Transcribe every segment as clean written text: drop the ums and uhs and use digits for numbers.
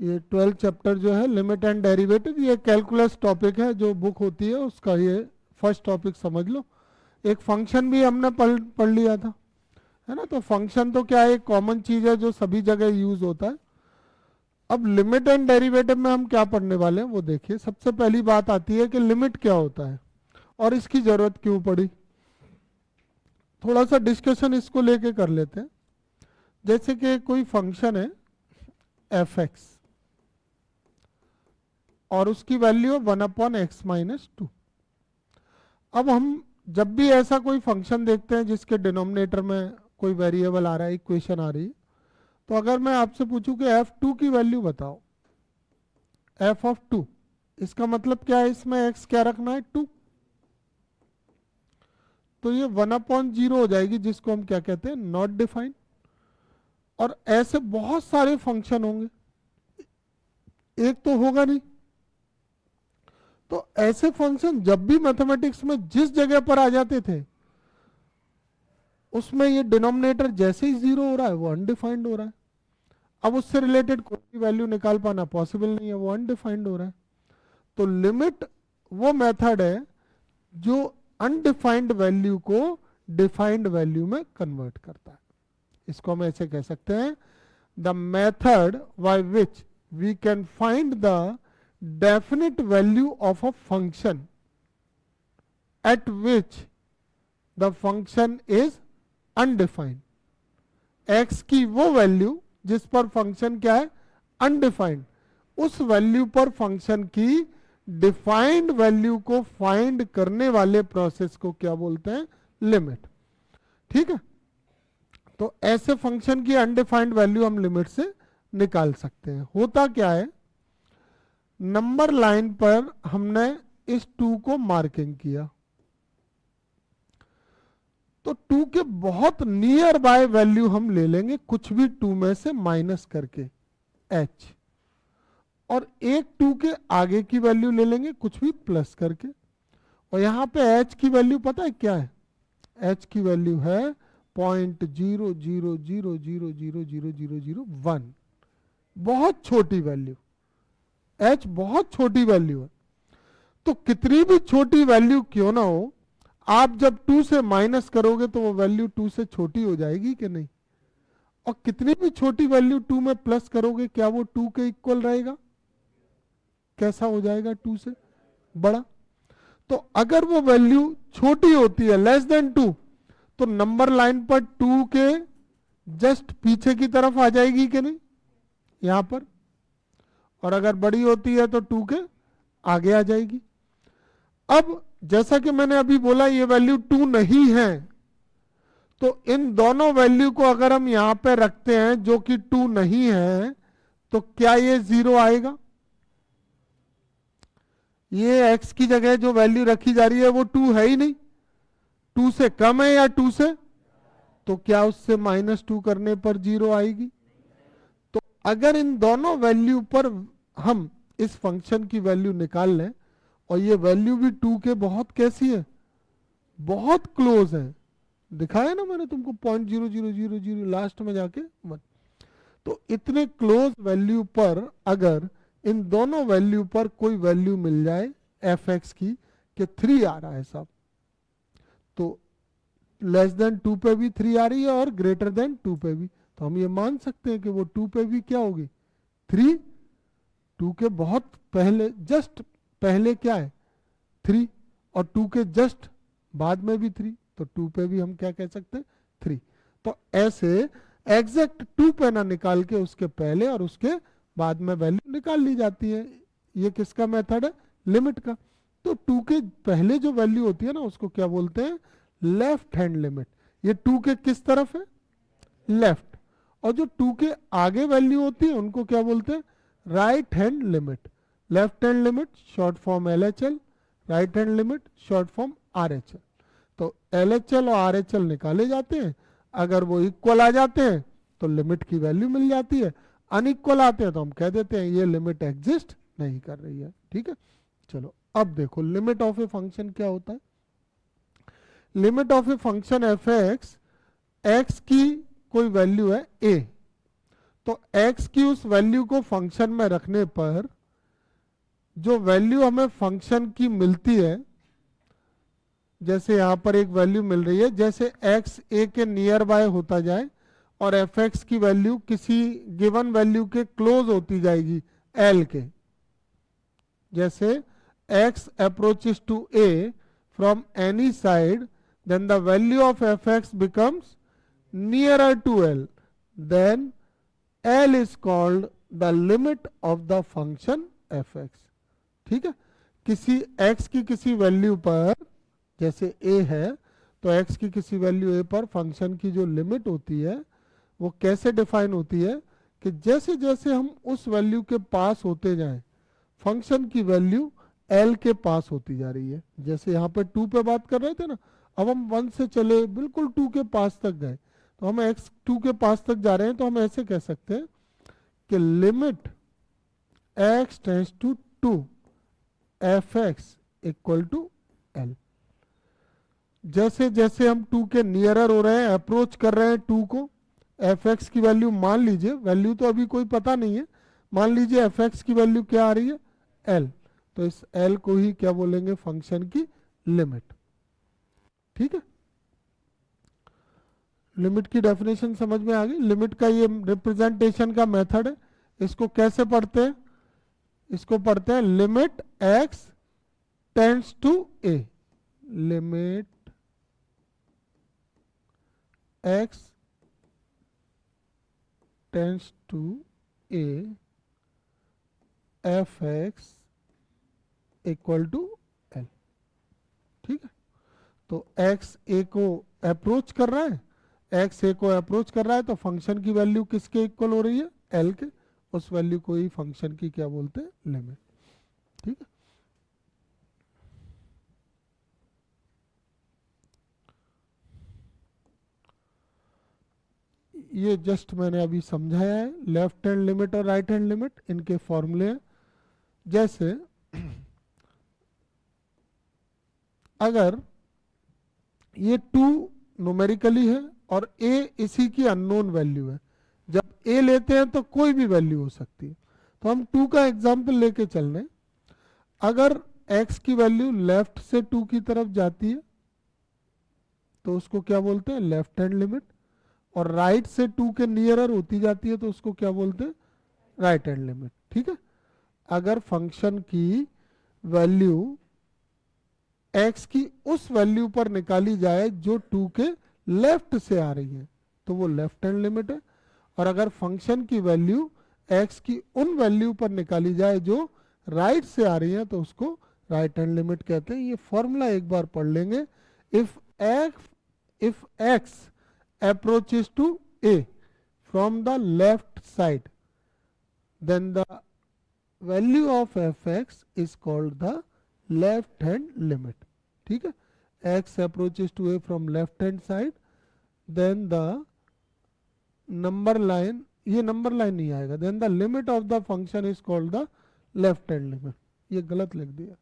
ये 12 चैप्टर जो है लिमिट एंड डेरिवेटिव, ये कैलकुलस टॉपिक है जो बुक होती है उसका, ये फर्स्ट टॉपिक समझ लो। एक फंक्शन भी हमने पढ़ लिया था, है ना। तो फंक्शन तो क्या है, एक कॉमन चीज है जो सभी जगह यूज होता है। अब लिमिट एंड डेरिवेटिव में हम क्या पढ़ने वाले हैं वो देखिए। सबसे पहली बात आती है कि लिमिट क्या होता है और इसकी जरूरत क्यों पड़ी। थोड़ा सा डिस्कशन इसको लेके कर लेते हैं। जैसे कि कोई फंक्शन है एफ एक्स और उसकी वैल्यू है 1/x-2। अब हम जब भी ऐसा कोई फंक्शन देखते हैं जिसके डिनोमिनेटर में कोई वेरिएबल आ रहा है, इक्वेशन आ रही है, तो अगर मैं आपसे पूछूं कि f2 की वैल्यू बताओ, f ऑफ 2, इसका मतलब क्या है, इसमें x क्या रखना है, 2। तो ये 1/0 हो जाएगी, जिसको हम क्या कहते हैं, नॉट डिफाइंड। और ऐसे बहुत सारे फंक्शन होंगे, एक तो होगा नहीं। तो ऐसे फंक्शन जब भी मैथमेटिक्स में जिस जगह पर आ जाते थे, उसमें ये डिनोमिनेटर जैसे ही 0 हो रहा है वो अनडिफाइंड हो रहा है। अब उससे रिलेटेड कोई भी वैल्यू निकाल पाना पॉसिबल नहीं है, वो अनडिफाइंड हो रहा है। तो लिमिट वो मेथड है जो अनडिफाइंड वैल्यू को डिफाइंड वैल्यू में कन्वर्ट करता है। इसको हम ऐसे कह सकते हैं, the method by which we can find the definite value of a function at which the function is undefined. X की वो वैल्यू जिस पर फंक्शन क्या है, अनडिफाइंड, उस वैल्यू पर फंक्शन की डिफाइंड वैल्यू को फाइंड करने वाले प्रोसेस को क्या बोलते हैं, लिमिट। ठीक है। तो ऐसे फंक्शन की अनडिफाइंड वैल्यू हम लिमिट से निकाल सकते हैं। होता क्या है, नंबर लाइन पर हमने इस 2 को मार्किंग किया, तो 2 के बहुत नियर बाय वैल्यू हम ले लेंगे, कुछ भी 2 में से माइनस करके h, और एक 2 के आगे की वैल्यू ले लेंगे कुछ भी प्लस करके। और यहां पे h की वैल्यू पता है क्या है, h की वैल्यू है 0.00000001। बहुत छोटी वैल्यू, h बहुत छोटी वैल्यू है। तो कितनी भी छोटी वैल्यू क्यों ना हो, आप जब 2 से माइनस करोगे तो वो वैल्यू 2 से छोटी हो जाएगी कि नहीं। और कितनी भी छोटी वैल्यू 2 में प्लस करोगे, क्या वो 2 के इक्वल रहेगा, कैसा हो जाएगा, 2 से बड़ा। तो अगर वो वैल्यू छोटी होती है, लेस देन 2, तो नंबर लाइन पर 2 के जस्ट पीछे की तरफ आ जाएगी कि नहीं, यहां पर। और अगर बड़ी होती है तो 2 के आगे आ जाएगी। अब जैसा कि मैंने अभी बोला, ये वैल्यू 2 नहीं है, तो इन दोनों वैल्यू को अगर हम यहां पे रखते हैं जो कि 2 नहीं है, तो क्या ये 0 आएगा। ये x की जगह जो वैल्यू रखी जा रही है वो 2 है ही नहीं, 2 से कम है या 2 से, तो क्या उससे -2 करने पर 0 आएगी। तो अगर इन दोनों वैल्यू पर हम इस फंक्शन की वैल्यू निकाल लें, और ये वैल्यू भी 2 के बहुत कैसी है, बहुत क्लोज है, दिखाया ना मैंने तुमको 0.0000 लास्ट में जाके 1। तो इतने क्लोज वैल्यू पर अगर इन दोनों वैल्यू पर कोई वैल्यू मिल जाए एफ एक्स की, कि 3 आ रहा है साहब, तो लेस देन 2 पे भी 3 आ रही है और ग्रेटर देन 2 पे भी, तो हम ये मान सकते हैं कि वो 2 पे भी क्या होगी, 3। 2 के बहुत पहले, जस्ट पहले क्या है, 3, और 2 के जस्ट बाद में भी 3, तो 2 पे भी हम क्या कह सकते हैं, 3। तो ऐसे एग्जैक्ट 2 पे ना निकाल के उसके पहले और उसके बाद में वैल्यू निकाल ली जाती है। ये किसका मेथड है, लिमिट का। तो 2 के पहले जो वैल्यू होती है ना, उसको क्या बोलते हैं, लेफ्ट हैंड लिमिट। ये 2 के किस तरफ है, लेफ्ट। और जो 2 के आगे वैल्यू होती है उनको क्या बोलते हैं, right hand limit. Left hand limit short form LHL, right hand limit short form RHL। तो LHL और RHL निकाले जाते हैं, अगर वो इक्वल आ जाते हैं तो लिमिट की वैल्यू मिल जाती है, अनइक्वल आते हैं तो हम कह देते हैं ये लिमिट एग्जिस्ट नहीं कर रही है। ठीक है। चलो अब देखो लिमिट ऑफ ए फंक्शन क्या होता है। Limit of a function F x, x की कोई वैल्यू है a, तो x की उस वैल्यू को फंक्शन में रखने पर जो वैल्यू हमें फंक्शन की मिलती है, जैसे यहां पर एक वैल्यू मिल रही है, जैसे x a के नियर बाय होता जाए और fx की वैल्यू किसी गिवन वैल्यू के क्लोज होती जाएगी l के, जैसे x approaches to a from any side, then the value of fx becomes nearer to l, then l is called the limit of the function fx. ठीक है, किसी x की किसी वैल्यू पर, जैसे a है तो x की किसी वैल्यू a पर फंक्शन की जो लिमिट होती है वो कैसे डिफाइन होती है कि जैसे जैसे हम उस वैल्यू के पास होते जाएं फंक्शन की वैल्यू l के पास होती जा रही है। जैसे यहाँ पे 2 पे बात कर रहे थे ना, अब हम 1 से चले बिल्कुल 2 के पास तक गए, तो हम x 2 के पास तक जा रहे हैं, तो हम ऐसे कह सकते हैं कि limit x tends to 2 fx equal to l। जैसे जैसे हम 2 के नियरर हो रहे हैं, अप्रोच कर रहे हैं 2 को, fx की वैल्यू मान लीजिए, वैल्यू तो अभी कोई पता नहीं है, मान लीजिए fx की वैल्यू क्या आ रही है l, तो इस l को ही क्या बोलेंगे, फंक्शन की लिमिट। ठीक है, लिमिट की डेफिनेशन समझ में आ गई। लिमिट का ये रिप्रेजेंटेशन का मेथड है, इसको कैसे पढ़ते हैं, इसको पढ़ते हैं limit x tends to a, limit x tends to a fx equal to l। ठीक है, तो x a को अप्रोच कर रहा है, x a को अप्रोच कर रहा है, तो फंक्शन की वैल्यू किसके इक्वल हो रही है, l के, उस वैल्यू को ही फंक्शन की क्या बोलते हैं, लिमिट। ठीक है, ये जस्ट मैंने अभी समझाया है। लेफ्ट हैंड लिमिट और राइट हैंड लिमिट, इनके फॉर्मूले हैं। जैसे अगर ये 2 न्यूमेरिकली है और a इसी की अननोन वैल्यू है, जब a लेते हैं तो कोई भी वैल्यू हो सकती है, तो हम 2 का एग्जाम्पल लेके चल रहे हैं। अगर x की वैल्यू लेफ्ट से 2 की तरफ जाती है तो उसको क्या बोलते हैं, लेफ्ट हैंड लिमिट, और राइट से 2 के नियरर होती जाती है तो उसको क्या बोलते हैं, राइट हैंड लिमिट। ठीक है, अगर फंक्शन की वैल्यू x की उस वैल्यू पर निकाली जाए जो 2 के लेफ्ट से आ रही है तो वो लेफ्ट हैंड लिमिट है, और अगर फंक्शन की वैल्यू x की उन वैल्यू पर निकाली जाए जो राइट से आ रही है तो उसको राइट हैंड लिमिट कहते हैं। ये फॉर्मूला एक बार पढ़ लेंगे। If x approaches to a from the left side, then the value of fx is called the left hand limit। ठीक है, x approaches to a from left hand side, then the number line, ये number line नहीं आएगा, then the limit of the function is called the left hand limit। ये गलत लिख दिया,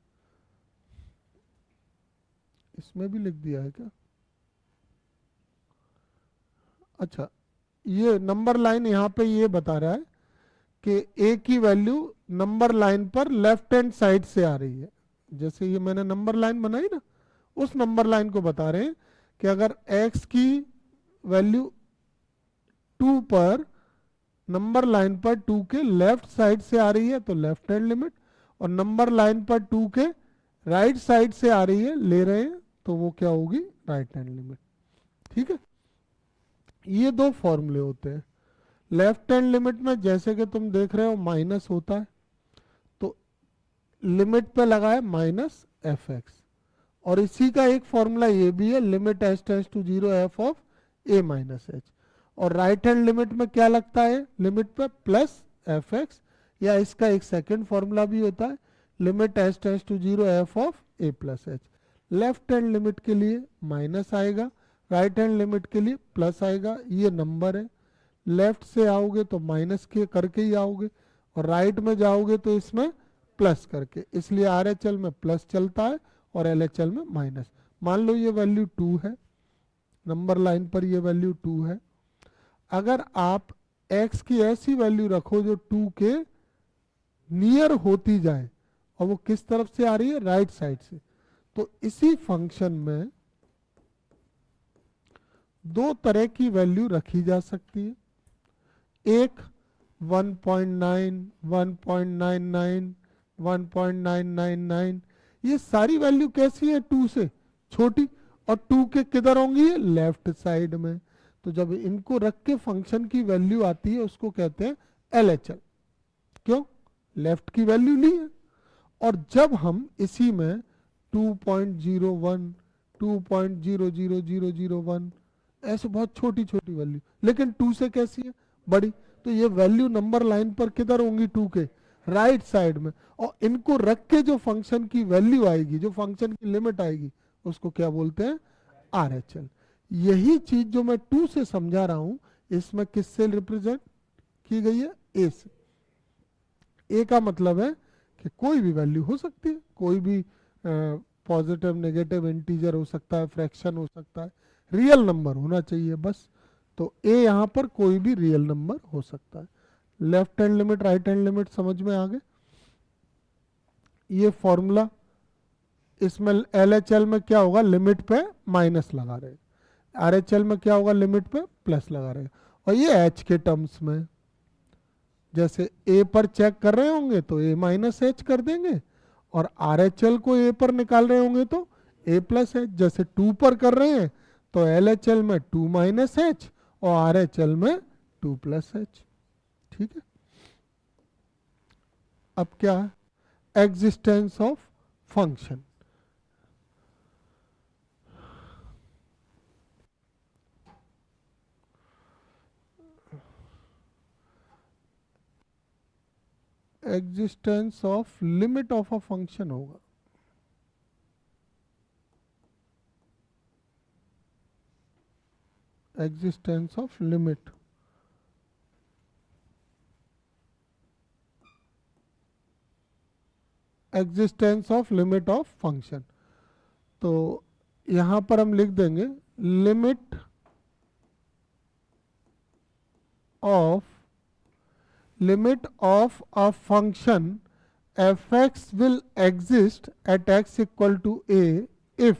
इसमें भी लिख दिया है क्या, अच्छा, ये नंबर लाइन यहाँ पे ये बता रहा है कि a की वैल्यू नंबर लाइन पर लेफ्ट हैंड साइड से आ रही है। जैसे ये मैंने नंबर लाइन बनाई ना, उस नंबर लाइन को बता रहे हैं कि अगर x की वैल्यू 2 पर नंबर लाइन पर 2 के लेफ्ट साइड से आ रही है तो लेफ्ट हैंड लिमिट, और नंबर लाइन पर 2 के राइट साइड से आ रही है, ले रहे हैं, तो वो क्या होगी, राइट हैंड लिमिट। ठीक है, ये 2 फॉर्मूले होते हैं। लेफ्ट हैंड लिमिट में जैसे कि तुम देख रहे हो माइनस होता है, तो लिमिट पे लगा है माइनस fx, और इसी का एक फॉर्मूला ये भी है, limit h tends to 0 f of a minus h, और राइट हैंड लिमिट में क्या लगता है, लिमिट पे प्लस fx, या इसका एक सेकंड फॉर्मूला भी होता है, limit h tends to 0 f of a plus h। Left hand limit के लिए माइनस आएगा, राइट हैंड लिमिट के लिए प्लस आएगा। ये नंबर है, लेफ्ट से आओगे तो माइनस के करके ही आओगे, और राइट में जाओगे तो इसमें प्लस करके, इसलिए RHL में प्लस चलता है और LHL में माइनस। मान लो ये वैल्यू 2 है, नंबर लाइन पर ये वैल्यू 2 है, अगर आप x की ऐसी वैल्यू रखो जो 2 के नियर होती जाए, और वो किस तरफ से आ रही है, राइट साइड से। तो इसी फंक्शन में दो तरह की वैल्यू रखी जा सकती है, एक 1.9, 1.99, 1.999, ये सारी वैल्यू कैसी है, 2 से छोटी, और 2 के किधर होंगी, लेफ्ट साइड में। तो जब इनको रख के फंक्शन की वैल्यू आती है उसको कहते हैं LHL। क्यों, लेफ्ट की वैल्यू ली है। और जब हम इसी में 2.01, 2.00001, ऐसे बहुत छोटी छोटी वैल्यू, लेकिन 2 से कैसी है, बड़ी, तो ये वैल्यू नंबर लाइन पर किधर होंगी, 2 के राइट साइड में। और इनको रख के जो फंक्शन की वैल्यू आएगी, जो फंक्शन की लिमिट आएगी, उसको क्या बोलते हैं, RHL। यही चीज जो मैं 2 से समझा रहा हूं, इसमें किससे रिप्रेजेंट की गई है, A से। A का मतलब है कि कोई भी वैल्यू हो सकती है, कोई भी पॉजिटिव, नेगेटिव, इंटीजर हो सकता है, फ्रैक्शन हो सकता है, रियल नंबर होना चाहिए बस। तो A यहाँ पर कोई भी रियल नंबर हो सकता है। Left hand limit, right hand limit समझ में आ गए। ये फॉर्मूला, इसमें LHL में क्या होगा, लिमिट पे माइनस लगा रहे, RHL में क्या होगा, लिमिट पे प्लस लगा रहे। और ये H के टर्म्स में, जैसे A पर चेक कर रहे होंगे तो A माइनस H कर देंगे, और RHL को A पर निकाल रहे होंगे तो A प्लस H। जैसे 2 पर कर रहे हैं तो LHL में 2 माइनस H और RHL में 2 प्लस H। ठीक है। अब क्या है, existence of function. Existence of limit of a function होगा। Existence of limit, existence of limit of function. तो यहां पर हम लिख देंगे limit of a function fx will exist at x equal to a if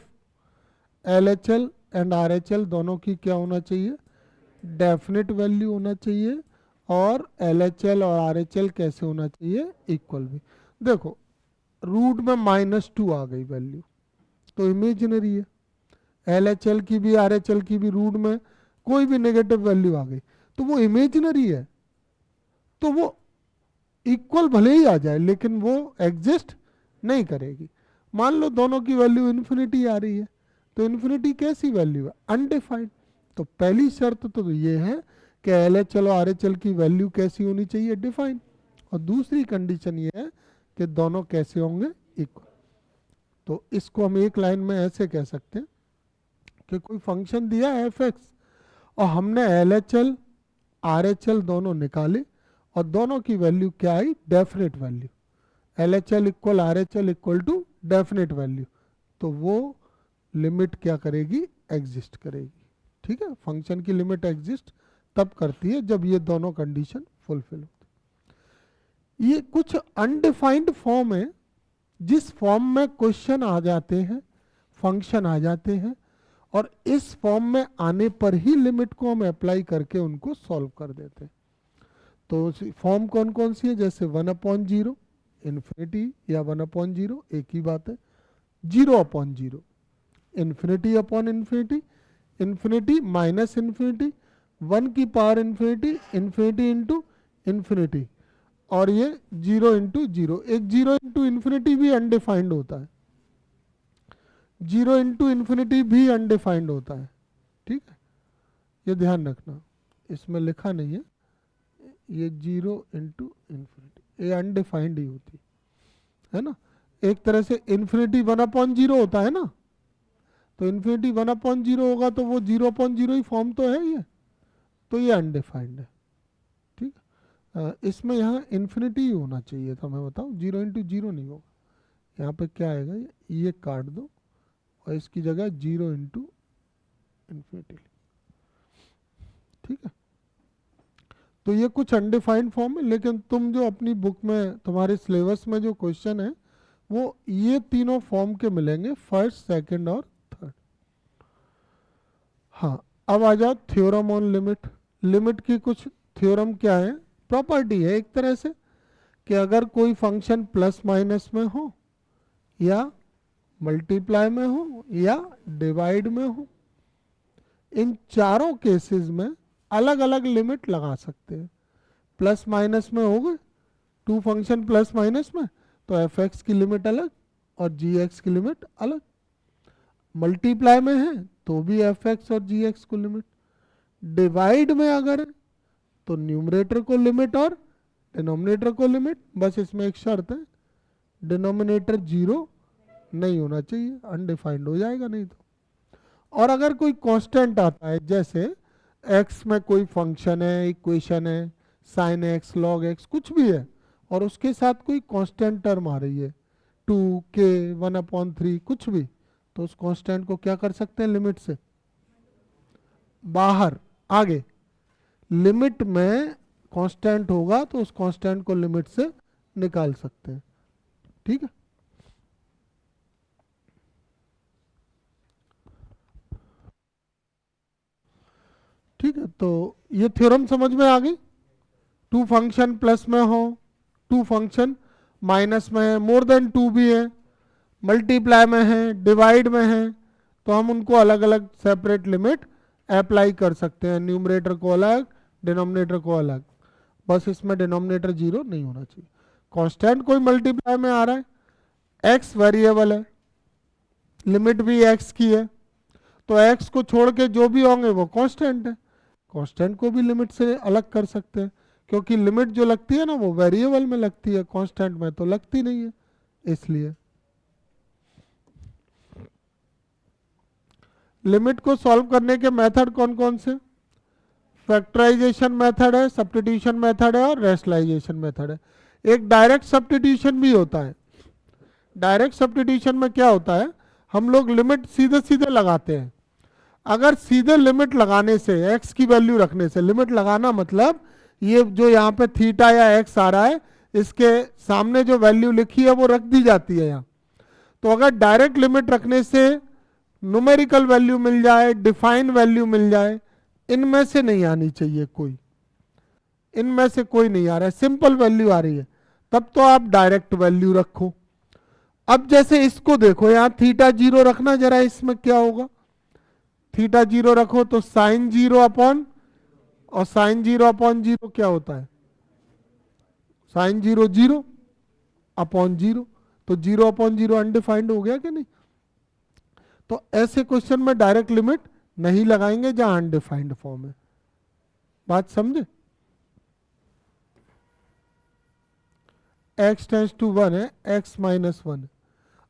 LHL and RHL दोनों की क्या होना चाहिए, डेफिनेट वैल्यू होना चाहिए, और LHL और RHL कैसे होना चाहिए, इक्वल भी। देखो रूट में -2 आ गई वैल्यू तो इमेजिनरी है, LHL की भी RHL की भी रूट में कोई भी नेगेटिव वैल्यू आ गई तो वो इमेजिनरी है, तो वो इक्वल भले ही आ जाए लेकिन वो एग्जिस्ट नहीं करेगी। मान लो दोनों की वैल्यू इन्फिनिटी आ रही है, तो इन्फिनिटी कैसी वैल्यू है, अनडिफाइंड। तो पहली शर्त तो ये है कि LHL और RHL की वैल्यू कैसी होनी चाहिए, डिफाइंड। और दूसरी कंडीशन ये है कि दोनों कैसे होंगे, इक्वल। तो इसको हम एक लाइन में ऐसे कह सकते हैं कि कोई फंक्शन दिया है f(x) और हमने LHL RHL दोनों निकाले और दोनों की वैल्यू क्या आई, definite value. LHL equal RHL equal to definite value, तो वो लिमिट क्या करेगी, एग्जिस्ट करेगी। ठीक है, फंक्शन की लिमिट एग्जिस्ट तब करती है जब ये दोनों कंडीशन फुलफिल होती। ये कुछ अनडिफाइंड फॉर्म है, जिस फॉर्म में क्वेश्चन आ जाते हैं, फंक्शन आ जाते हैं, और इस फॉर्म में आने पर ही लिमिट को हम अप्लाई करके उनको सॉल्व कर देते हैं। तो फॉर्म कौन कौन सी है, जैसे 1/0 इन्फिनिटी या 1/0 एक ही बात है, 0/0 infinity upon infinity, infinity minus infinity, 1 की power infinity, infinity into infinity, और ये 0 इंटू 0। एक 0 इंटू इन्फिनिटी भी अनडिफाइंड होता है, 0 इंटू इन्फिनिटी भी अनडिफाइंड होता है। ठीक है, ये ध्यान रखना, इसमें लिखा नहीं है, ये 0 इंटू इन्फिनिटी ये अनडिफाइंड ही होती है ना। एक तरह से इन्फिनिटी 1/0 होता है ना, तो इन्फिनिटी 1/0 होगा तो वो 0/0 ही फॉर्म तो है ये, तो ये अनडिफाइंड है। ठीक है, इसमें यहाँ इन्फिनिटी ही होना चाहिए था, मैं बताऊँ 0 इंटू 0 नहीं होगा, यहाँ पे क्या आएगा, ये काट दो और इसकी जगह 0 इंटू इन्फिनिटी। ठीक है, तो ये कुछ अनडिफाइंड फॉर्म है, लेकिन तुम जो अपनी बुक में तुम्हारे सिलेबस में जो क्वेश्चन है वो ये तीनों फॉर्म के मिलेंगे, फर्स्ट, सेकंड और थर्ड। हाँ, अब आ जाओ थ्योरम ऑन लिमिट। लिमिट की कुछ थ्योरम क्या है, प्रॉपर्टी है एक तरह से, कि अगर कोई फंक्शन प्लस माइनस में हो या मल्टीप्लाई में हो या डिवाइड में हो, इन चारों केसेस में अलग अलग लिमिट लगा सकते हैं। प्लस माइनस में हो गए टू फंक्शन प्लस माइनस में, तो एफ एक्स की लिमिट अलग और जी एक्स की लिमिट अलग। मल्टीप्लाई में है तो भी एफ एक्स और जी एक्स को लिमिट। डिवाइड में अगर है तो न्यूमरेटर को लिमिट और डिनोमिनेटर को लिमिट। बस इसमें एक शर्त है, डिनोमिनेटर जीरो नहीं होना चाहिए, अनडिफाइंड हो जाएगा नहीं तो। और अगर कोई कांस्टेंट आता है, जैसे एक्स में कोई फंक्शन है, इक्वेशन है, साइन एक्स, लॉग एक्स, कुछ भी है, और उसके साथ कोई कांस्टेंट टर्म आ रही है, 2k 1/3 कुछ भी, तो उस कांस्टेंट को क्या कर सकते हैं, लिमिट से बाहर आगे। लिमिट में कांस्टेंट होगा तो उस कांस्टेंट को लिमिट से निकाल सकते हैं। ठीक है, ठीक है। तो ये थ्योरम समझ में आ गई। टू फंक्शन प्लस में हो, टू फंक्शन माइनस में है, मोर देन टू भी है, मल्टीप्लाई में है, डिवाइड में है, तो हम उनको अलग अलग सेपरेट लिमिट अप्लाई कर सकते हैं। न्यूमरेटर को अलग, डिनोमिनेटर को अलग। बस इसमें डिनोमिनेटर जीरो नहीं होना चाहिए। कांस्टेंट कोई मल्टीप्लाई में आ रहा है, एक्स वेरिएबल है, लिमिट भी एक्स की है, तो एक्स को छोड़ के जो भी होंगे वो कांस्टेंट है। कांस्टेंट को भी लिमिट से अलग कर सकते हैं, क्योंकि लिमिट जो लगती है ना वो वेरिएबल में लगती है, कांस्टेंट में तो लगती नहीं है, इसलिए। लिमिट को सॉल्व करने के मेथड कौन कौन से, फैक्टराइजेशन मेथड है, सब्स्टिट्यूशन मेथड है और रैशनलाइजेशन मेथड है। एक डायरेक्ट सब्स्टिट्यूशन भी होता है। डायरेक्ट सब्स्टिट्यूशन में क्या होता है, हम लोग लिमिट सीधे सीधे लगाते हैं। अगर सीधे लिमिट लगाने से, एक्स की वैल्यू रखने से, लिमिट लगाना मतलब ये जो यहाँ पे थीटा या एक्स आ रहा है, इसके सामने जो वैल्यू लिखी है वो रख दी जाती है यहाँ। तो अगर डायरेक्ट लिमिट रखने से न्यूमेरिकल वैल्यू मिल जाए, डिफाइन वैल्यू मिल जाए, इनमें से नहीं आनी चाहिए कोई, इनमें से कोई नहीं आ रहा है, सिंपल वैल्यू आ रही है, तब तो आप डायरेक्ट वैल्यू रखो। अब जैसे इसको देखो, यहाँ थीटा जीरो रखना जरा, इसमें क्या होगा, थीटा जीरो रखो तो साइन जीरो अपॉन, और साइन जीरो अपॉन जीरो क्या होता है, sine zero zero upon zero, तो जीरो अपॉन जीरो अनडिफाइंड हो गया कि नहीं। तो ऐसे क्वेश्चन में डायरेक्ट लिमिट नहीं लगाएंगे जहां अनडिफाइंड फॉर्म है। बात समझे। x टेंस टू 1 है, x माइनस 1 है।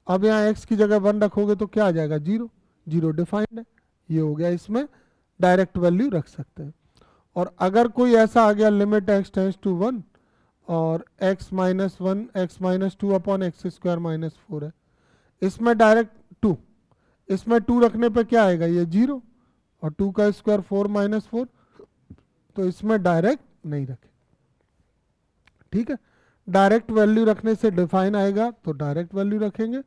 अब यहाँ x की जगह 1 रखोगे तो क्या आ जाएगा, जीरो, जीरो डिफाइंड है, ये हो गया। इसमें डायरेक्ट वैल्यू रख सकते हैं। और अगर कोई ऐसा आ गया लिमिट x टेंस टू 1 और x minus 1 x minus 2 upon x square minus 4 है, इसमें डायरेक्ट 2, इसमें 2 रखने पे क्या आएगा, ये जीरो, और 2 का स्क्वायर 4 माइनस 4, तो इसमें डायरेक्ट नहीं रखे। ठीक है, डायरेक्ट वैल्यू रखने से डिफाइन आएगा तो डायरेक्ट वैल्यू रखेंगे,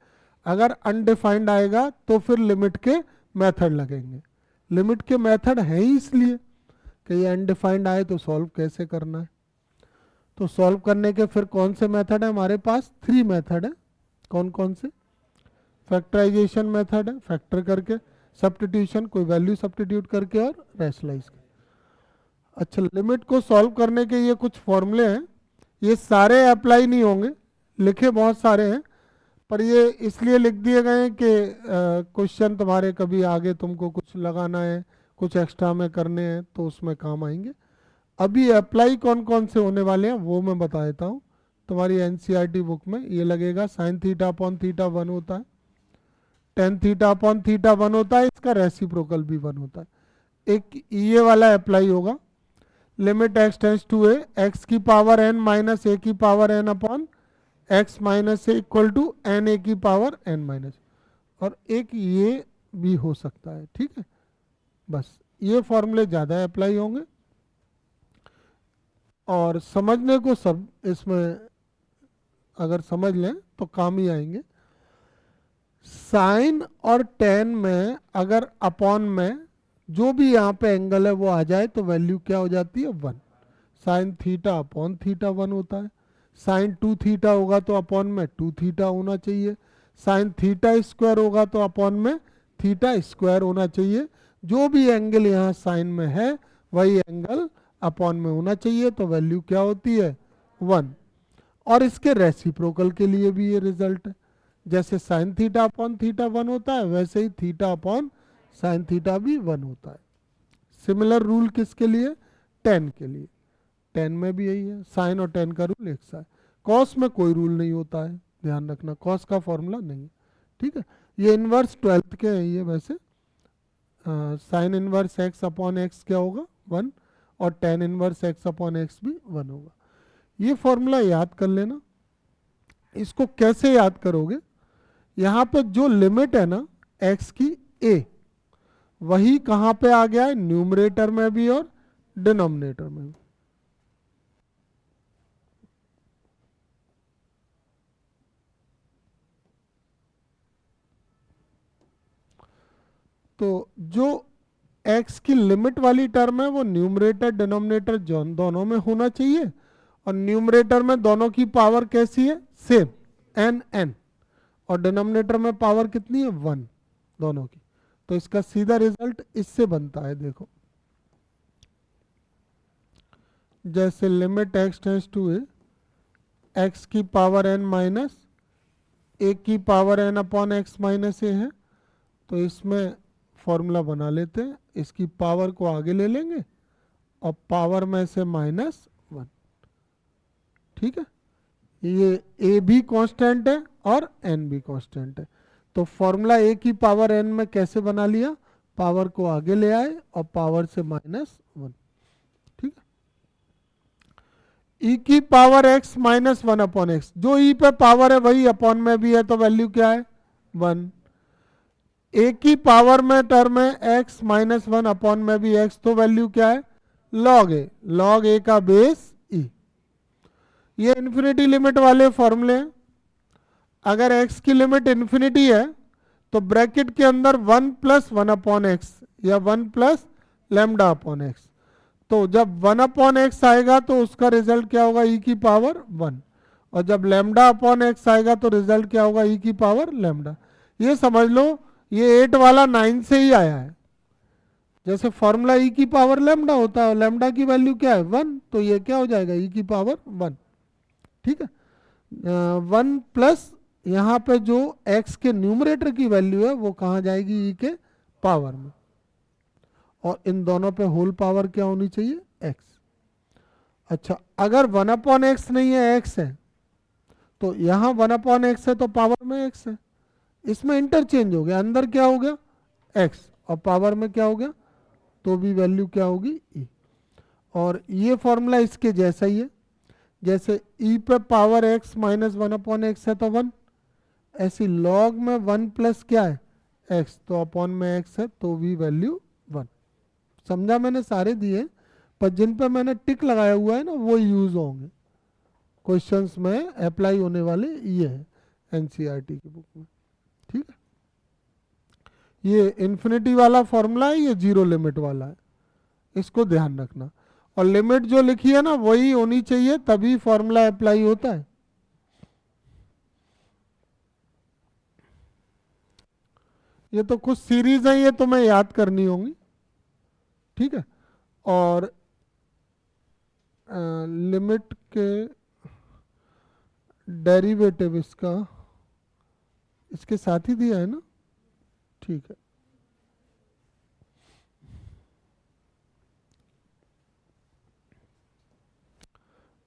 अगर अनडिफाइंड आएगा तो फिर लिमिट के मेथड लगेंगे। लिमिट के मेथड है ही इसलिए कि ये अनडिफाइंड आए तो सॉल्व कैसे करना है। तो सॉल्व करने के फिर कौन से मेथड है हमारे पास, 3 मेथड है। कौन कौन से, फैक्टराइजेशन मेथड है, फैक्टर करके, सब्स्टिट्यूशन, कोई वैल्यू सब्स्टिट्यूट करके, और रैशनलाइज। अच्छा, लिमिट को सॉल्व करने के ये कुछ फॉर्मूले हैं, ये सारे अप्लाई नहीं होंगे, लिखे बहुत सारे हैं, पर ये इसलिए लिख दिए गए हैं कि क्वेश्चन तुम्हारे कभी आगे तुमको कुछ लगाना है, कुछ एक्स्ट्रा में करने हैं, तो उसमें काम आएंगे। अभी अप्लाई कौन कौन से होने वाले हैं वो मैं बता देता हूँ। तुम्हारी एनसीईआरटी बुक में ये लगेगा, साइन थीटा अपॉन थीटा 1 होता है, टेन थीटा अपॉन थीटा 1 होता है, इसका रेसिप्रोकल भी 1 होता है। एक ये वाला अप्लाई होगा, limit x tends to a, x की पावर एन माइनस ए की power n upon x minus a equal to n a की पावर एन माइनस, और एक ये भी हो सकता है। ठीक है, बस ये फॉर्मूले ज़्यादा अप्लाई होंगे। और समझने को सब इसमें अगर समझ लें तो काम ही आएंगे। साइन और टेन में अगर अपॉन में जो भी यहाँ पे एंगल है वो आ जाए तो वैल्यू क्या हो जाती है, 1। साइन थीटा अपॉन थीटा 1 होता है। साइन 2 थीटा होगा तो अपॉन में 2 थीटा होना चाहिए। साइन थीटा स्क्वायर होगा तो अपॉन में थीटा स्क्वायर होना चाहिए। जो भी एंगल यहाँ साइन में है वही एंगल अपॉन में होना चाहिए, तो वैल्यू क्या होती है, 1। और इसके रेसिप्रोकल के लिए भी ये रिजल्ट है। जैसे साइन थीटा अपॉन थीटा 1 होता है, वैसे ही थीटा अपॉन साइन थीटा भी 1 होता है। सिमिलर रूल किसके लिए, टेन के लिए। टेन में भी यही है, साइन और टेन का रूल एक सा है। कॉस में कोई रूल नहीं होता है, ध्यान रखना, कॉस का फॉर्मूला नहीं है, ठीक है। ये इनवर्स 12th के हैं ये वैसे। Sine inverse x upon x क्या होगा, 1, और tan inverse x upon x भी 1 होगा। ये फॉर्मूला याद कर लेना। इसको कैसे याद करोगे, यहाँ पे जो लिमिट है ना एक्स की ए, वही कहाँ पे आ गया है, न्यूमरेटर में भी और डिनोमिनेटर में भी। तो जो x की लिमिट वाली टर्म है वो न्यूमरेटर डिनोमिनेटर दोनों में होना चाहिए, और न्यूमरेटर में दोनों की पावर कैसी है, सेम, n, और डिनोमिनेटर में पावर कितनी है, 1 दोनों की। तो इसका सीधा रिजल्ट इससे बनता है, देखो जैसे limit x tends to a, x की पावर n माइनस ए की power n upon x minus a है। तो इसमें फॉर्मूला बना लेते हैं, इसकी पावर को आगे ले लेंगे और पावर में से -1, ठीक है। ये a भी कांस्टेंट है और n भी कांस्टेंट है। तो फॉर्मूला a की पावर n में कैसे बना लिया, पावर को आगे ले आए और पावर से -1, ठीक है। e की पावर x -1 अपॉन एक्स, जो e पे पावर है वही अपॉन में भी है, तो वैल्यू क्या है, 1। a की पावर में टर्म है x -1 अपॉन में भी x, तो वैल्यू क्या है, log a, log a का बेस e। ये इन्फिनिटी लिमिट वाले फॉर्मूले हैं। अगर x की लिमिट इन्फिनिटी है तो ब्रैकेट के अंदर 1 + 1 अपॉन एक्स या 1 + लैम्डा अपॉन एक्स। तो जब 1 अपॉन एक्स आएगा तो उसका रिजल्ट क्या होगा, e की पावर 1, और जब लैम्डा अपॉन एक्स आएगा तो रिजल्ट क्या होगा, e की पावर लैम्डा। ये समझ लो ये 8 वाला 9 से ही आया है। जैसे फॉर्मूला e की पावर लैम्डा होता है और लैम्डा की वैल्यू क्या है, 1, तो ये क्या हो जाएगा, e की पावर 1, ठीक है। 1 प्लस यहाँ पे जो x के न्यूमरेटर की वैल्यू है वो कहाँ जाएगी, e के पावर में, और इन दोनों पे होल पावर क्या होनी चाहिए, x। अच्छा, अगर 1 अपॉन एक्स नहीं है, x है, तो यहाँ 1 अपॉन एक्स है तो पावर में x है। इसमें इंटरचेंज हो गया, अंदर क्या हो गया, x, और पावर में क्या हो गया, तो भी वैल्यू क्या होगी, e। और ये फॉर्मूला इसके जैसा ही है। जैसे e पे पावर x -1 अपॉन एक्स है तो 1, ऐसी log में 1 प्लस क्या है, x, तो अपॉन में x है तो भी वैल्यू 1। समझा, मैंने सारे दिए, पर जिन पे मैंने टिक लगाया हुआ है ना वो यूज होंगे क्वेश्चंस में, अप्लाई होने वाले ये है एनसीईआरटी की बुक में, ठीक है। ये इन्फिनिटी वाला फॉर्मूला है, ये जीरो लिमिट वाला है, इसको ध्यान रखना। और लिमिट जो लिखी है ना वही होनी चाहिए, तभी फॉर्मूला अप्लाई होता है। ये तो कुछ सीरीज है, ये तुम्हें याद करनी होंगी, ठीक है। और लिमिट के डेरिवेटिव इसके साथ ही दिया है ना, ठीक है।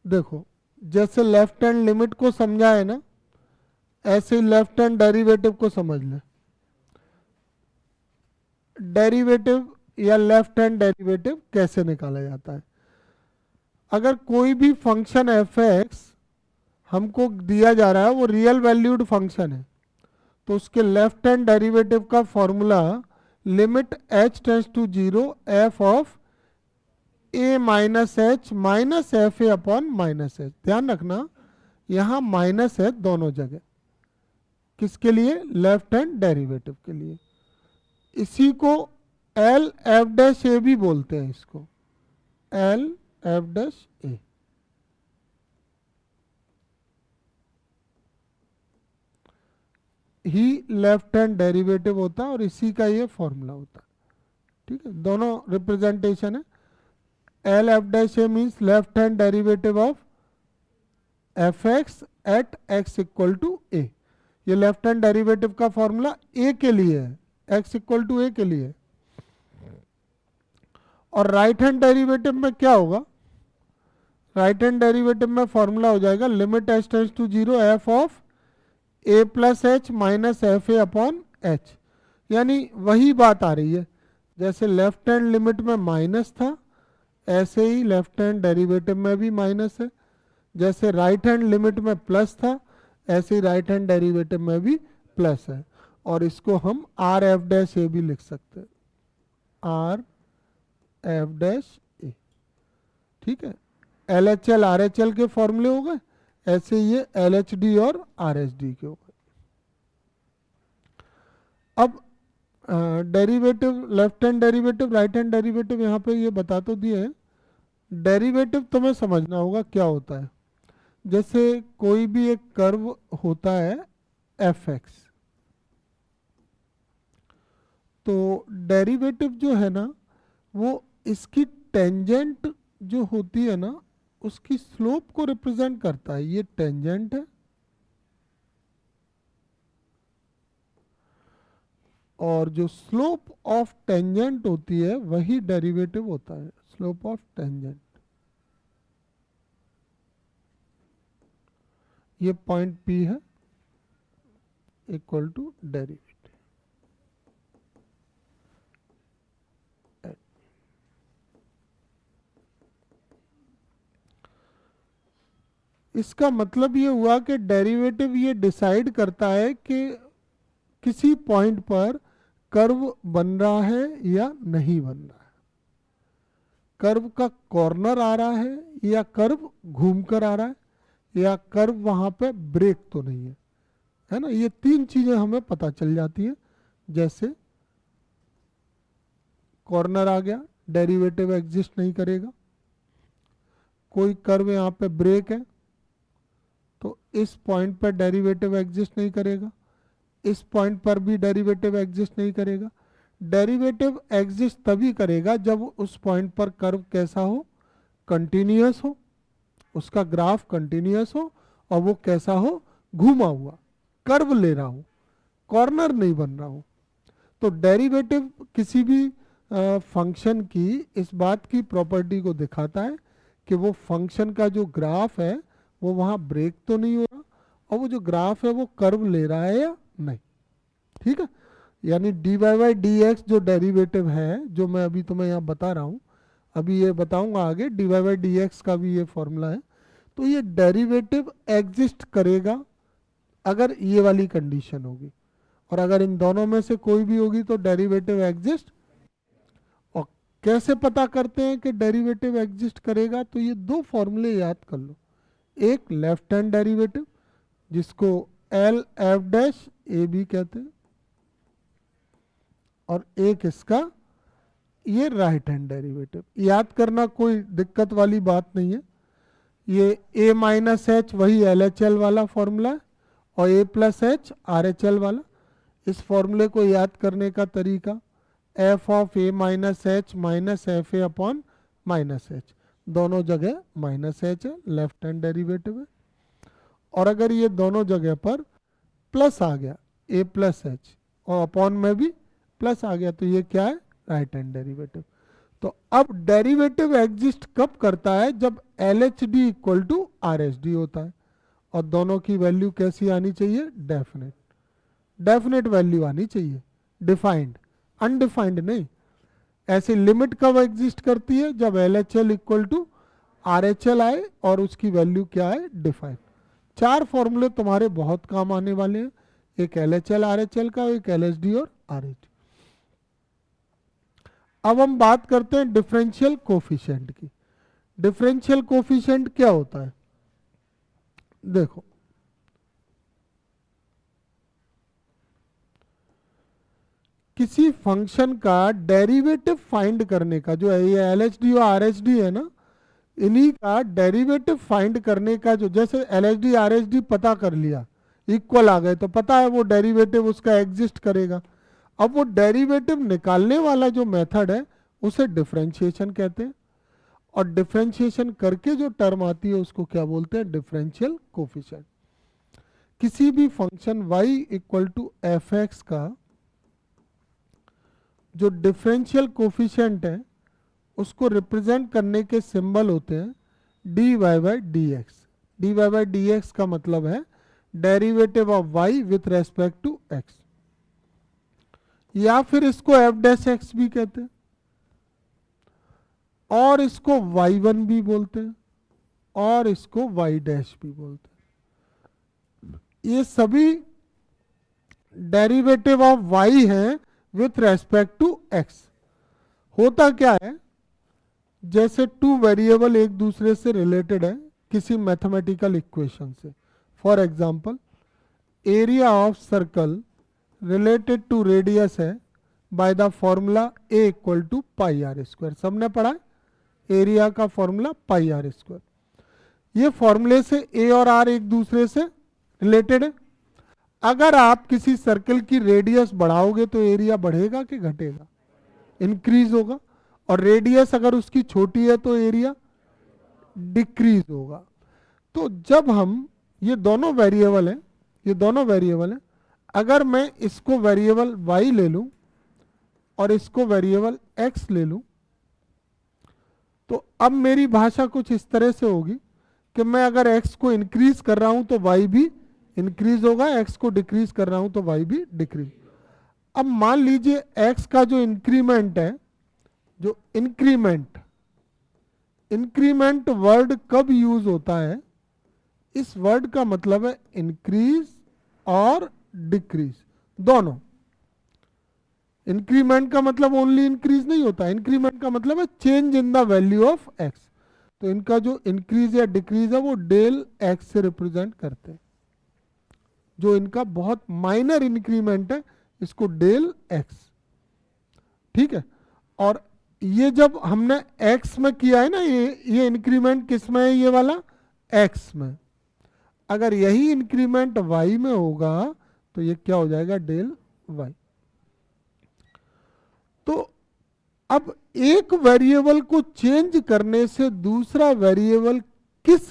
देखो जैसे लेफ्ट हैंड लिमिट को समझा है ना, ऐसे ही लेफ्ट हैंड डेरिवेटिव को समझ ले। डेरिवेटिव या लेफ्ट हैंड डेरिवेटिव कैसे निकाला जाता है, अगर कोई भी फंक्शन एफ एक्स हमको दिया जा रहा है, वो रियल वैल्यूड फंक्शन है, तो उसके लेफ्ट हैंड डेरिवेटिव का formula limit h tends to 0 f of a minus h minus f a upon minus h. ध्यान रखना यहां माइनस है दोनों जगह, किसके लिए? लेफ्ट हैंड डेरिवेटिव के लिए। इसी को एल एफ डैश ए भी बोलते हैं, इसको एल एफ डैश ए। ही लेफ्ट हैंड डेरिवेटिव होता है और इसी का ये फॉर्मूला होता है। ठीक है, दोनों रिप्रेजेंटेशन है। L f dash a means left hand derivative of f x at x equal to a. ये लेफ्ट हैंड डेरिवेटिव का फॉर्मूला ए के लिए है, एक्स इक्वल टू ए के लिए। और राइट हैंड डेरिवेटिव में क्या होगा? राइट हैंड डेरिवेटिव में फॉर्मूला हो जाएगा limit h tends to zero f of a plus h minus f a upon h. यानी वही बात आ रही है, जैसे लेफ्ट हैंड लिमिट में माइनस था ऐसे ही लेफ्ट हैंड डेरिवेटिव में भी माइनस है। जैसे राइट हैंड लिमिट में प्लस था ऐसे ही राइट हैंड डेरिवेटिव में भी प्लस है। और इसको हम आर एफ डैश ए भी लिख सकते हैं, आर एफ डैश ए। ठीक है, L H L R H L के फॉर्मूले हो गए, ऐसे ये एल एच डी और आर एच डी के हो गए। अब derivative, left hand derivative right hand derivative यहाँ पे ये बता तो दिए हैं। डेरिवेटिव तुम्हें समझना होगा क्या होता है। जैसे कोई भी एक कर्व होता है एफ एक्स, तो डेरिवेटिव जो है ना वो इसकी टेंजेंट जो होती है ना उसकी स्लोप को रिप्रेजेंट करता है। ये टेंजेंट है और जो स्लोप ऑफ टेंजेंट होती है वही डेरिवेटिव होता है, स्लोप ऑफ टेंजेंट। ये पॉइंट पी है इक्वल टू डेरिवेटिव। इसका मतलब ये हुआ कि डेरिवेटिव ये डिसाइड करता है कि किसी पॉइंट पर कर्व बन रहा है या नहीं बन रहा है, कर्व का कॉर्नर आ रहा है या कर्व घूमकर आ रहा है, या कर्व वहां पे ब्रेक तो नहीं है ना। ये तीन चीजें हमें पता चल जाती हैं। जैसे कॉर्नर आ गया, डेरिवेटिव एग्जिस्ट नहीं करेगा। कोई कर्व यहाँ पे ब्रेक है तो इस पॉइंट पर डेरिवेटिव एग्जिस्ट नहीं करेगा, इस पॉइंट पर भी डेरिवेटिव एग्जिस्ट नहीं करेगा। डेरिवेटिव एग्जिस्ट तभी करेगा जब उस पॉइंट पर कर्व कैसा हो? कंटिन्यूअस हो, उसका ग्राफ कंटिन्यूअस हो और वो कैसा हो? घूमा हुआ, कर्व ले रहा हो, कॉर्नर नहीं बन रहा हो। तो डेरिवेटिव किसी भी फंक्शन की इस बात की प्रॉपर्टी को दिखाता है कि वो फंक्शन का जो ग्राफ है वो वहां ब्रेक तो नहीं हो रहा और वो जो ग्राफ है वो कर्व ले रहा है या नहीं। ठीक है, यानी d y by d x जो डेरिवेटिव है, जो मैं अभी तुम्हें यहाँ बता रहा हूँ, अभी ये बताऊंगा आगे, d y by d x का भी ये फॉर्मूला है। तो ये डेरिवेटिव एग्जिस्ट करेगा अगर ये वाली कंडीशन होगी, और अगर इन दोनों में से कोई भी होगी तो डेरिवेटिव एग्जिस्ट। और कैसे पता करते हैं कि डेरिवेटिव एग्जिस्ट करेगा? तो ये दो फॉर्मूले याद कर लो। एक लेफ्ट हैंड डेरिवेटिव जिसको एल एफ डैश ए भी कहते हैं, और एक इसका ये राइट हैंड डेरिवेटिव। याद करना कोई दिक्कत वाली बात नहीं है। ये ए माइनस एच वही एल एच एल वाला फॉर्मूला है और a plus h r H l वाला। इस फॉर्मूले को याद करने का तरीका, f of a minus h minus f a upon minus h, दोनों जगह माइनस एच है, लेफ्ट हैंड डेरिवेटिव है। और अगर ये दोनों जगह पर प्लस आ गया, ए प्लस एच, और अपॉन में भी प्लस आ गया, तो ये क्या है? Right hand derivative. तो अब डेरिवेटिव एग्जिस्ट कब करता है? जब L H D equal to R H D होता है। और दोनों की वैल्यू कैसी आनी चाहिए? डेफिनेट, डेफिनेट वैल्यू आनी चाहिए, डिफाइंड, अनडिफाइंड नहीं। ऐसी लिमिट कब एग्जिस्ट करती है? जब L H L equal to R H L आए और उसकी वैल्यू क्या है? डिफाइंड। चार फॉर्मूले तुम्हारे बहुत काम आने वाले हैं, एक L H L R H L का, एक एल एच डी और आर एच डी। अब हम बात करते हैं डिफरेंशियल कोफिशिएंट की। डिफरेंशियल कोफिशिएंट क्या होता है? देखो, किसी फंक्शन का डेरिवेटिव फाइंड करने का, जो है ये एलएचडी और आरएचडी है ना, इन्हीं का डेरिवेटिव फाइंड करने का, जो जैसे एलएचडी आरएचडी पता कर लिया, इक्वल आ गए, तो पता है वो डेरिवेटिव उसका एग्जिस्ट करेगा। अब वो डेरिवेटिव निकालने वाला जो मेथड है उसे डिफरेंशिएशन कहते हैं, और डिफरेंशिएशन करके जो टर्म आती है उसको क्या बोलते हैं? Differential coefficient. किसी भी function y equal to f x का जो डिफरेंशियल कोफिशिएंट है उसको रिप्रेजेंट करने के सिंबल होते हैं dy by d x. D y by d x का मतलब है derivative of y with respect to x, या फिर इसको एफ डैश एक्स भी कहते हैं, और इसको y1 भी बोलते हैं, और इसको y डैश भी बोलते हैं। ये सभी डेरिवेटिव ऑफ y हैं विथ रेस्पेक्ट टू x। होता क्या है, जैसे टू वेरिएबल एक दूसरे से रिलेटेड है किसी मैथमेटिकल इक्वेशन से। For example, area of circle related to radius है by the formula a equal to pi r square. सबने पढ़ा है एरिया का फॉर्मूला पाई आर स्क्वायर। ये फॉर्मूले से ए और आर एक दूसरे से रिलेटेड है। अगर आप किसी सर्कल की रेडियस बढ़ाओगे तो एरिया बढ़ेगा कि घटेगा? इंक्रीज होगा। और रेडियस अगर उसकी छोटी है तो एरिया डिक्रीज होगा। तो जब हम, ये दोनों वेरिएबल हैं, ये दोनों वेरिएबल हैं, अगर मैं इसको वेरिएबल y ले लूं और इसको वेरिएबल x ले लूं, तो अब मेरी भाषा कुछ इस तरह से होगी कि मैं अगर x को इंक्रीज कर रहा हूं तो y भी इंक्रीज होगा, x को डिक्रीज कर रहा हूं तो y भी डिक्रीज। अब मान लीजिए x का जो इंक्रीमेंट है, जो इंक्रीमेंट वर्ड कब यूज होता है? इस वर्ड का मतलब है इंक्रीज और डिक्रीज दोनों। इंक्रीमेंट का मतलब ओनली इंक्रीज नहीं होता, इंक्रीमेंट का मतलब है change in the value of x. तो इनका जो इंक्रीज या डिक्रीज है वो डेल एक्स से रिप्रेजेंट करते हैं। जो इनका बहुत माइनर इंक्रीमेंट है इसको डेल एक्स, ठीक है। और ये जब हमने एक्स में किया है ना, ये इंक्रीमेंट किस में है? ये वाला एक्स में। अगर यही इंक्रीमेंट वाई में होगा तो ये क्या हो जाएगा? Del y. तो अब एक वेरिएबल को चेंज करने से दूसरा वेरिएबल किस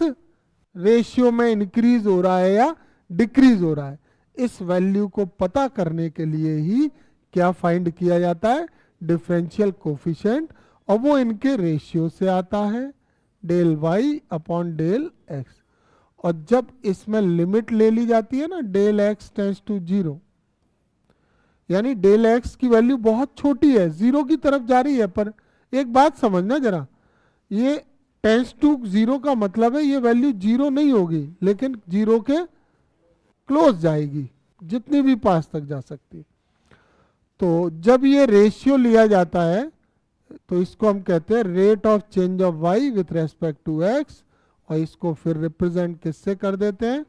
रेशियो में इंक्रीज हो रहा है या डिक्रीज हो रहा है, इस वैल्यू को पता करने के लिए ही क्या फाइंड किया जाता है? Differential coefficient. और वो इनके रेशियो से आता है, del y upon del x. और जब इसमें लिमिट ले ली जाती है ना, डेल एक्स टेंड्स टू 0, यानी डेल एक्स की वैल्यू बहुत छोटी है, 0 की तरफ जा रही है, पर एक बात समझना जरा, ये टेंड्स टू 0 का मतलब है ये वैल्यू 0 नहीं होगी, लेकिन 0 के क्लोज जाएगी, जितनी भी पास तक जा सकती है। तो जब ये रेशियो लिया जाता है तो इसको हम कहते हैं rate of change of y with respect to x, और इसको फिर रिप्रेजेंट किससे कर देते हैं?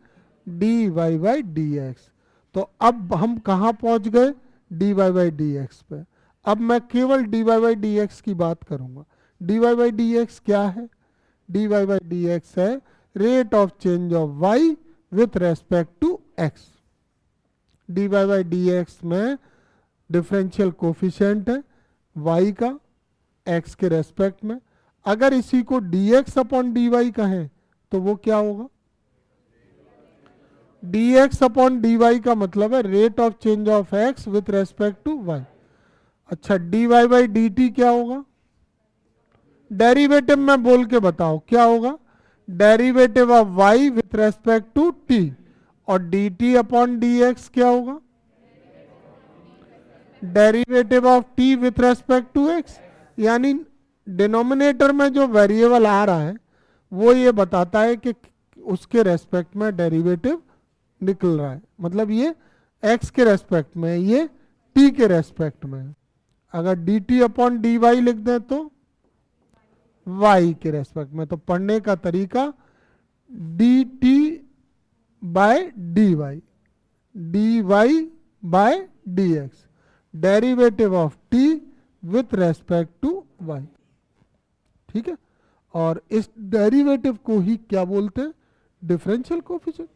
D y by d x. तो अब हम कहाँ पहुंच गए? D y by d x पे। अब मैं केवल d y by d x की बात करूंगा। D y by d x क्या है? D y by d x है rate of change of y with respect to x. D y by d x में डिफरेंशियल कोफिशिएंट है y का x के रेस्पेक्ट में। अगर इसी को dx अपॉन dy कहें तो वो क्या होगा? dx अपॉन dy का मतलब है rate of change of x with respect to y। अच्छा, dy बाई dt क्या होगा? डेरिवेटिव में बोल के बताओ क्या होगा? Derivative of y with respect to t। और dt अपॉन dx क्या होगा? Derivative of t with respect to x। यानी डिनोमिनेटर में जो वेरिएबल आ रहा है वो ये बताता है कि उसके रेस्पेक्ट में डेरिवेटिव निकल रहा है, मतलब ये x के रेस्पेक्ट में, ये t के रेस्पेक्ट में। अगर d t upon d y लिख दें तो y के रेस्पेक्ट में, तो पढ़ने का तरीका d t by d y, d y by d x, derivative of t with respect to y। ठीक है, और इस डेरिवेटिव को ही क्या बोलते हैं? Differential coefficient.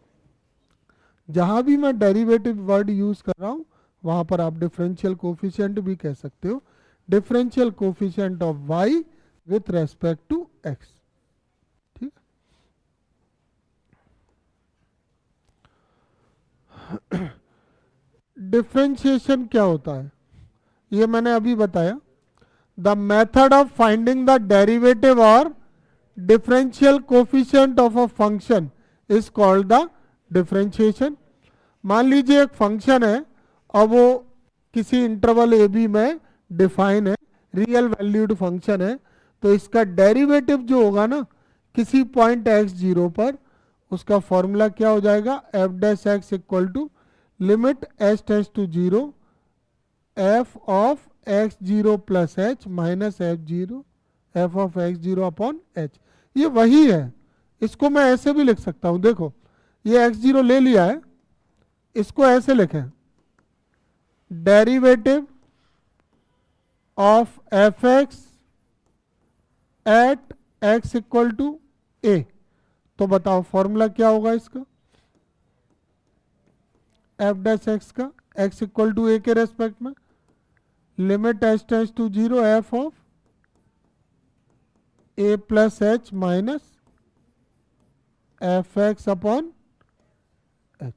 जहां भी मैं डेरिवेटिव वर्ड यूज कर रहा हूं वहां पर आप डिफरेंशियल कोफिशिएंट भी कह सकते हो। Differential coefficient of y with respect to x। ठीक, डिफरेंशिएशन क्या होता है ये मैंने अभी बताया। The method of finding the derivative और differential coefficient of a function is called the differentiation. मान लीजिए एक फंक्शन है और वो किसी इंटरवल ए बी में डिफाइन है, रियल वैल्यूड फंक्शन है, तो इसका डेरिवेटिव जो होगा ना किसी पॉइंट x0 पर, उसका फॉर्मूला क्या हो जाएगा? F dash x equal to limit h tends to 0 f of x0 plus h minus f0 f of x0 upon h. ये वही है, इसको मैं ऐसे भी लिख सकता हूं। देखो ये x0 ले लिया है, इसको ऐसे लिखें, derivative of f x at x equal to a. तो बताओ फॉर्मूला क्या होगा इसका? एफ डैश एक्स का x इक्वल टू ए के रेस्पेक्ट में limit h tends to 0 f of a plus h minus f x upon h.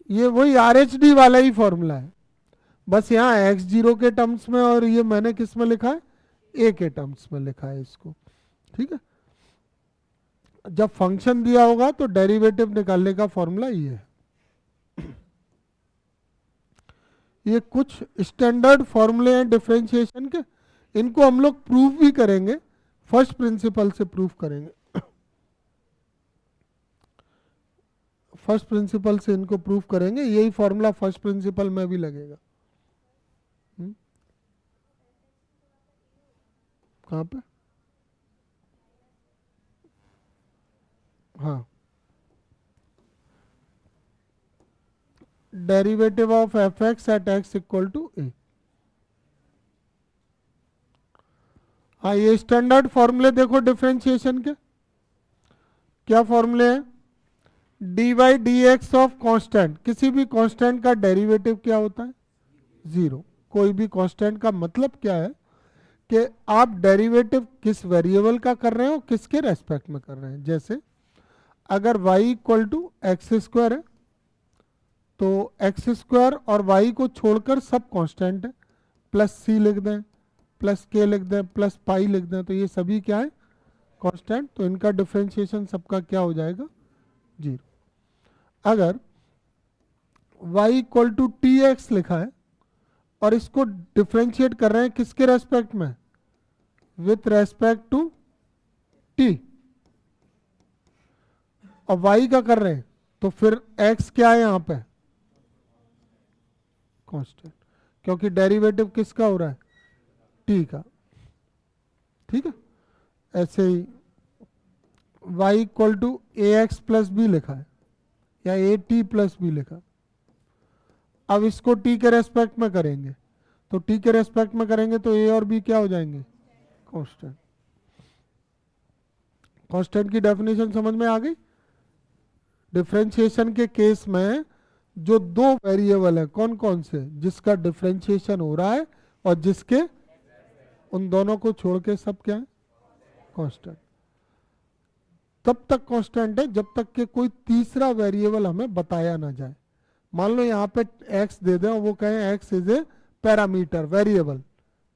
ये वही RHD वाला ही फॉर्मूला है, बस यहाँ x0 के टर्म्स में और ये मैंने किस में लिखा है? a के टर्म्स में लिखा है इसको। ठीक है, जब फंक्शन दिया होगा तो डेरिवेटिव निकालने का फॉर्मूला ये है। ये कुछ स्टैंडर्ड फॉर्मूले हैं डिफरेंशिएशन के, इनको हम लोग प्रूफ भी करेंगे, फर्स्ट प्रिंसिपल से प्रूफ करेंगे। फर्स्ट प्रिंसिपल से इनको प्रूफ करेंगे, यही फॉर्मूला फर्स्ट प्रिंसिपल में भी लगेगा। कहाँ पे? हाँ, derivative of f x at x equal to a. हाँ, ये स्टैंडर्ड फॉर्मूले देखो डिफरेंशिएशन के, क्या फॉर्मूले हैं? D y d x of constant, किसी भी कॉन्स्टेंट का डेरिवेटिव क्या होता है? 0। कोई भी कॉन्स्टेंट का मतलब क्या है कि आप डेरिवेटिव किस वेरिएबल का कर रहे हो, किसके रेस्पेक्ट में कर रहे हैं। जैसे अगर y equal to x square है तो एक्स स्क्वायर और y को छोड़कर सब कांस्टेंट है, प्लस c लिख दें, प्लस k लिख दें, प्लस पाई लिख दें, तो ये सभी क्या है? कांस्टेंट। तो इनका डिफरेंशिएशन सबका क्या हो जाएगा? 0। अगर y equal to t x लिखा है और इसको डिफरेंशिएट कर रहे हैं किसके रेस्पेक्ट में? विथ रेस्पेक्ट टू t, और y का कर रहे हैं तो फिर x क्या है यहाँ पे? कांस्टेंट, क्योंकि डेरिवेटिव किसका हो रहा है? t का। ठीक है, ऐसे ही y equal to a x plus b लिखा है या ए टी प्लस बी लिखा। अब इसको t के रेस्पेक्ट में करेंगे तो t के रेस्पेक्ट में करेंगे तो a और b क्या हो जाएंगे? कांस्टेंट। कांस्टेंट की डेफिनेशन समझ में आ गई? डिफरेंशिएशन के केस में जो दो वेरिएबल है कौन कौन से, जिसका डिफरेंशिएशन हो रहा है और जिसके, उन दोनों को छोड़ के सब क्या है? कांस्टेंट। तब तक कांस्टेंट है जब तक कि कोई तीसरा वेरिएबल हमें बताया ना जाए। मान लो यहाँ पे x दे दें और वो कहें x is a parameter variable,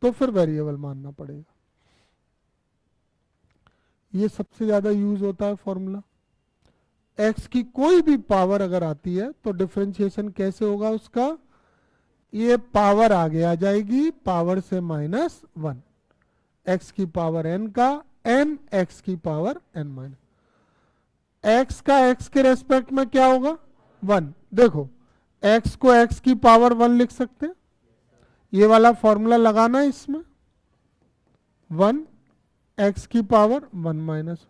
तो फिर वेरिएबल मानना पड़ेगा। ये सबसे ज्यादा यूज होता है फॉर्मूला। x की कोई भी पावर अगर आती है तो डिफरेंशिएशन कैसे होगा उसका? ये पावर आगे आ जाएगी, पावर से -1, x की पावर n का n x की पावर n माइनस। x का x के रेस्पेक्ट में क्या होगा? 1। देखो x को x की पावर 1 लिख सकते हैं, ये वाला फॉर्मूला लगाना है इसमें, 1 x की पावर 1 माइनस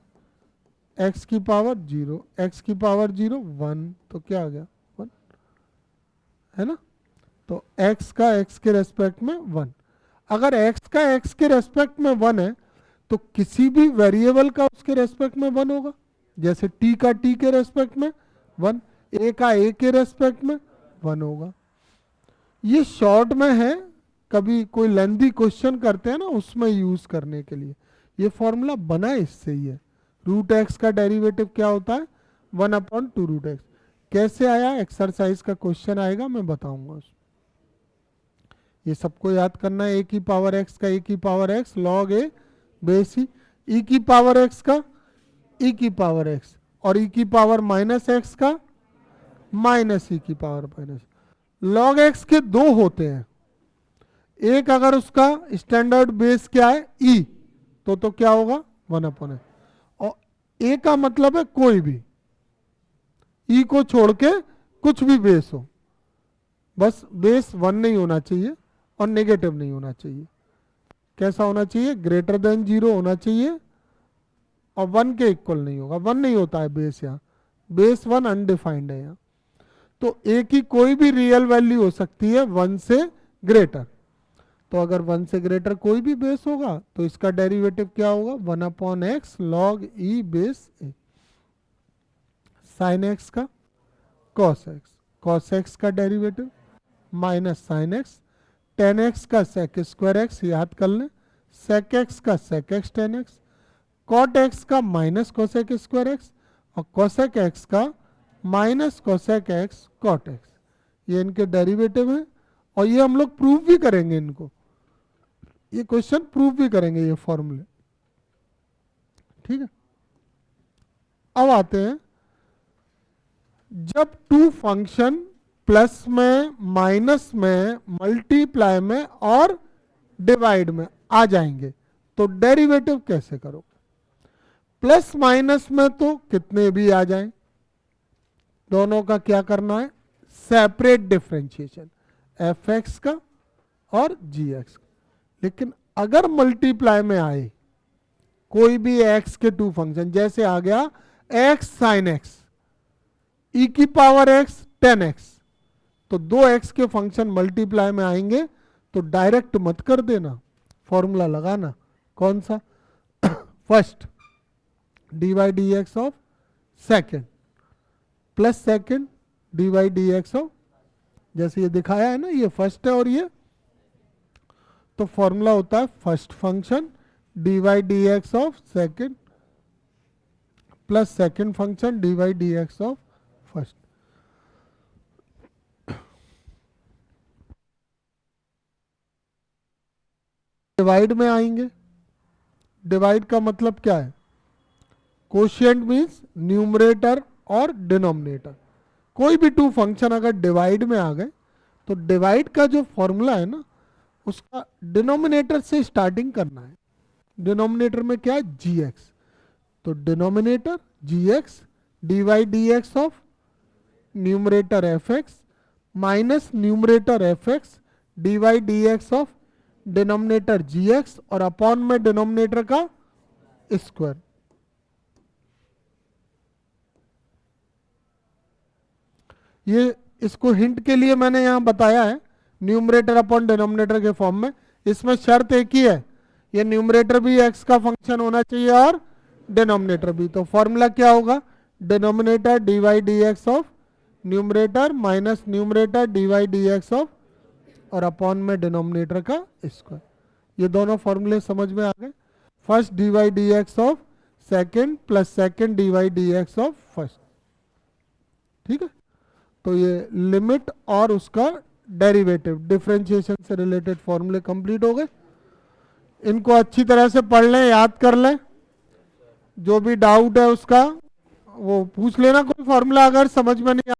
x की पावर 0, x की पावर 0 1, तो क्या आ गया 1, है ना। तो x का x के रेस्पेक्ट में 1, अगर x का x के रेस्पेक्ट में 1 है तो किसी भी वेरिएबल का उसके रेस्पेक्ट में 1 होगा, जैसे t का t के रेस्पेक्ट में 1, a का a के रेस्पेक्ट में 1 होगा। ये शॉर्ट में है, कभी कोई लेंथी क्वेश्चन करते हैं ना उसमें यूज करने के लिए ये फॉर्मूला बना इससे ही है। रूट एक्स का डेरिवेटिव क्या होता है 1/2 रूट एक्स। कैसे आया, एक्सरसाइज का क्वेश्चन आएगा मैं बताऊंगा। ये सबको याद करना है, ए की पावर एक्स का ए की पावर एक्स लॉग ए बेस ई की पावर एक्स का ई की पावर एक्स और ई की पावर माइनस एक्स का माइनस ई की पावर माइनस। लॉग एक्स के दो होते हैं, एक अगर उसका स्टैंडर्ड बेस क्या है ई तो क्या होगा 1/n, और ए का मतलब है कोई भी, ई को छोड़ के कुछ भी बेस हो, बस बेस 1 नहीं होना चाहिए और नेगेटिव नहीं होना चाहिए। कैसा होना चाहिए, ग्रेटर देन 0 होना चाहिए और 1 के इक्वल नहीं होगा, 1 नहीं होता है बेस, यहाँ बेस 1 अनडिफाइंड है यहाँ। तो ए की कोई भी रियल वैल्यू हो सकती है 1 से ग्रेटर, तो अगर 1 से ग्रेटर कोई भी बेस होगा तो इसका डेरिवेटिव क्या होगा 1/x log e बेस ए। साइन एक्स का कॉस एक्स, कॉस एक्स का derivative minus sine x, tan x का सेक स्क्वायर एक्स याद कर लें, सेक एक्स का sec x tan x, cot x का माइनस कोसेक स्क्वायर एक्स और cosec x का minus cosec x cot x. ये इनके डेरिवेटिव हैं और ये हम लोग प्रूव भी करेंगे, इनको ये क्वेश्चन प्रूव भी करेंगे ये फॉर्मूले, ठीक है। अब आते हैं, जब टू फंक्शन प्लस में माइनस में मल्टीप्लाई में और डिवाइड में आ जाएंगे तो डेरिवेटिव कैसे करोगे। प्लस माइनस में तो कितने भी आ जाएं, दोनों का क्या करना है सेपरेट डिफरेंशिएशन, एफ एक्स का और जी एक्स का। लेकिन अगर मल्टीप्लाई में आए कोई भी एक्स के टू फंक्शन, जैसे आ गया एक्स साइन एक्स ई की पावर एक्स 10x, तो 2x के फंक्शन मल्टीप्लाई में आएंगे तो डायरेक्ट मत कर देना, फॉर्मूला लगाना। कौन सा, first dy dx of second plus second dy dx of, जैसे ये दिखाया है ना ये फर्स्ट है और ये, तो फॉर्मूला होता है first function dy dx of second plus second function dy dx of first. Divide में आएंगे, डिवाइड का मतलब क्या है, कोशिएंट मींस न्यूमरेटर और डिनोमिनेटर। कोई भी टू फंक्शन अगर डिवाइड में आ गए तो डिवाइड का जो फॉर्मूला है ना उसका डिनोमिनेटर से स्टार्टिंग करना है। डिनोमिनेटर में क्या है gx, तो denominator gx dy dx of numerator fx minus numerator fx dy dx of denominator gx और अपॉन में डिनोमिनेटर का स्क्वायर। ये इसको हिंट के लिए मैंने यहां बताया है न्यूमरेटर अपॉन डिनोमिनेटर के फॉर्म में। इसमें शर्त एक ही है, ये न्यूमरेटर भी x का फंक्शन होना चाहिए और डिनोमिनेटर भी। तो फॉर्मूला क्या होगा, denominator dy dx of numerator minus numerator dy dx of और अपॉन में डिनोमिनेटर का स्क्वायर। ये दोनों फॉर्मूले समझ में आ गए। First dy dx of second plus second dy dx of first, ठीक है। तो ये लिमिट और उसका डेरिवेटिव डिफरेंशिएशन से रिलेटेड फॉर्मूले कंप्लीट हो गए। इनको अच्छी तरह से पढ़ लें, याद कर लें, जो भी डाउट है उसका वो पूछ लेना। कोई फॉर्मूला अगर समझ में नहीं